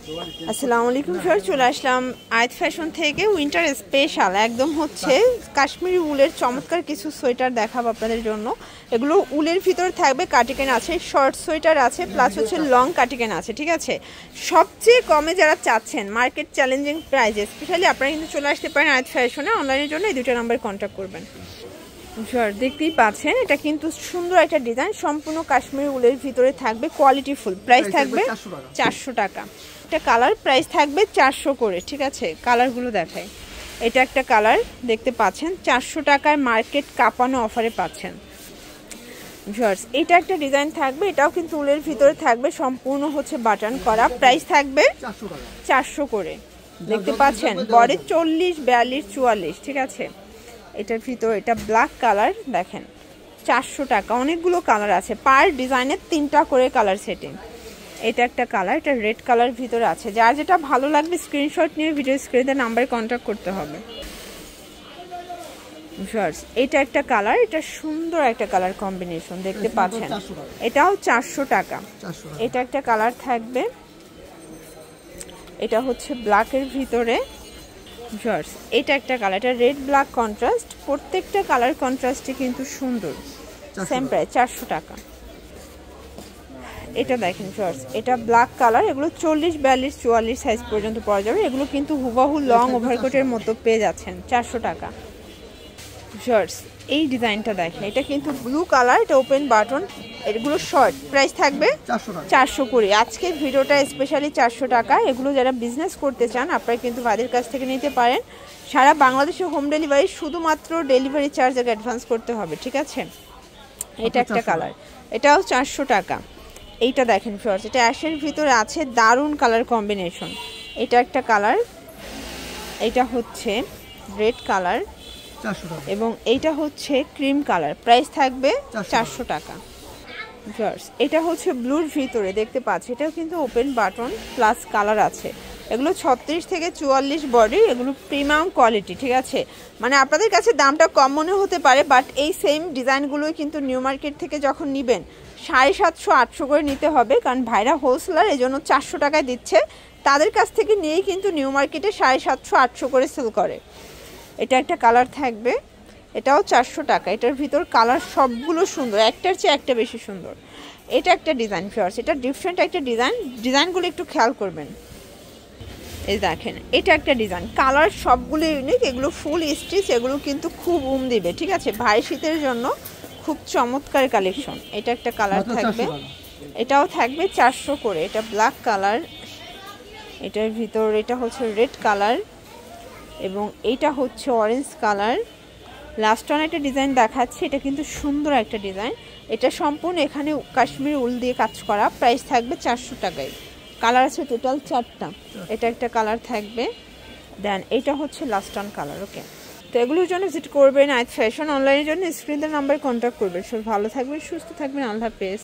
আসসালামু আলাইকুম স্যার, চলে আসলাম আয়াত ফ্যাশন থেকে উইন্টার স্পেশাল একদম হচ্ছে কাশ্মীরি উলের চমৎকার কিছু সোয়েটার দেখাবো আপনাদের জন্য। এগুলো উলের ভিতরে থাকবে, কাটিকেন আছে, শর্ট সোয়েটার আছে, প্লাস হচ্ছে লং কাটিকেন আছে। ঠিক আছে, সবচেয়ে কমে যারা চাচ্ছেন মার্কেট চ্যালেঞ্জিং প্রাইজে স্পেশালি আপনারা কিন্তু চলে আসতে পারেন আয়াত ফ্যাশনে। অনলাইনের জন্য এই দুটো নাম্বারে কন্ট্যাক্ট করবেন। স্যার দেখতেই পাচ্ছেন এটা কিন্তু সুন্দর একটা ডিজাইন, সম্পূর্ণ কাশ্মীরি উলের ভিতরে থাকবে, কোয়ালিটি ফুল। প্রাইস থাকবে 400 টাকা। একটা কালার প্রাইস থাকবে 400 করে। ঠিক আছে, কালারগুলো দেখায়। এটা একটা কালার দেখতে পাচ্ছেন 400 টাকায় মার্কেট কাঁপানো অফারে পাচ্ছেন। ভিউয়ার্স এটা একটা ডিজাইন থাকবে, এটাও কিন্তু উলের ভিতরে থাকবে, সম্পূর্ণ হচ্ছে বাটন করা। প্রাইস থাকবে 400 করে। দেখতে পাচ্ছেন বডি 40, 42, 44। ঠিক আছে, এটার ভিতর এটা ব্ল্যাক কালার দেখেন 400 টাকা। অনেকগুলো কালার আছে, পার ডিজাইনের 3টা করে কালার সেটিং। এটা একটা কালার, এটা রেড কালার ভিতরে আছে। যার যেটা ভালো লাগবে স্ক্রিনশট নিয়ে ভিডিও স্ক্রিনে নাম্বারে কন্ট্যাক্ট করতে হবে। এটা একটা কালার, এটা সুন্দর একটা কালার কম্বিনেশন দেখতে পাচ্ছেন, এটাও 400 টাকা। এটা একটা কালার থাকবে, এটা হচ্ছে ব্ল্যাকের ভিতরে। এটা একটা কালার, এটা রেড ব্ল্যাক কন্ট্রাস্ট। প্রত্যেকটা কালার কন্ট্রাস্টে কিন্তু সুন্দর। সেম প্রাইস 400 টাকা। এটা দেখেন শর্টস, এটা ব্ল্যাক কালার। এগুলো 40, 42, 44 সাইজ পর্যন্ত পাওয়া যাবে। এগুলো কিন্তু হুবাহু লং ওভারকোটের মতো পেয়ে যাচ্ছেন 400 টাকা। শর্টস এই ডিজাইনটা দেখেন, এটা কিন্তু ব্লু কালার, এটা ওপেন বাটন। এগুলো শর্ট, প্রাইস থাকবে 400 করে। আজকের ভিডিওটা স্পেশালি 400 টাকা। এগুলো যারা বিজনেস করতে চান আপনারা কিন্তু ভাইদের কাছ থেকে নিতে পারেন। সারা বাংলাদেশে হোম ডেলিভারি, শুধুমাত্র ডেলিভারি চার্জ আগে অ্যাডভান্স করতে হবে। ঠিক আছে, এটা একটা কালার, এটাও 400 টাকা। এইটা দেখেন ফ্রেন্ডস, এটা অ্যাশের ভিতরে আছে, দারুণ কালার কম্বিনেশন। এটা একটা কালার, এটা হচ্ছে রেড কালার এবং এইটা হচ্ছে ক্রিম কালার। প্রাইস থাকবে 400 টাকা। এটা হচ্ছে ব্লুর ভিতরে দেখতে পাচ্ছি, এটাও কিন্তু ওপেন বাটন প্লাস কালার আছে। এগুলো 36 থেকে 44 বডি, এগুলো প্রিমিয়াম কোয়ালিটি। ঠিক আছে, মানে আপনাদের কাছে দামটা কম মনে হতে পারে, বাট এই সেম ডিজাইনগুলোই কিন্তু নিউ মার্কেট থেকে যখন নেবেন 750, 800 করে নিতে হবে, কারণ ভাইরা হোলসেলার, এই জন্য 400 টাকায় দিচ্ছে। তাদের কাছ থেকে নিয়েই কিন্তু নিউ মার্কেটে 750, 800 করে সেল করে। এটা একটা কালার থাকবে, এটাও 400 টাকা। এটার ভিতর কালার সবগুলো সুন্দর, একটার চেয়ে একটা বেশি সুন্দর। এটা একটা ডিজাইন ফিয়ার্স, এটা ডিফারেন্ট একটা ডিজাইন। ডিজাইনগুলো একটু খেয়াল করবেন। এই দেখেন এটা একটা ডিজাইন, কালার সবগুলো ইউনিক। এগুলো ফুল স্টিচ, এগুলো কিন্তু খুব দিবে। ঠিক আছে, ভাই শীতের জন্য খুব চমৎকার কালেকশন। এটা একটা কালার থাকবে, এটাও থাকবে 400 করে। এটা ব্ল্যাক কালার, এটার ভিতর এটা হচ্ছে রেড কালার এবং এইটা হচ্ছে অরেঞ্জ কালার। লাস্ট অন একটা ডিজাইন দেখাচ্ছি, এটা কিন্তু সুন্দর একটা ডিজাইন। এটা সম্পূর্ণ এখানে কাশ্মীরি উল দিয়ে কাজ করা। প্রাইস থাকবে 400 টাকায়। কালার আছে টোটাল 4টা। এটা একটা কালার থাকবে, দেন এটা হচ্ছে লাস্ট অন কালার। ওকে, তো এগুলোর জন্য ভিজিট করবেন আয়াত ফ্যাশন। অনলাইনের জন্য স্ক্রিনের নাম্বারে কন্ট্যাক্ট করবেন। সব ভালো থাকবেন, সুস্থ থাকবেন, আল্লাহ হাফেজ।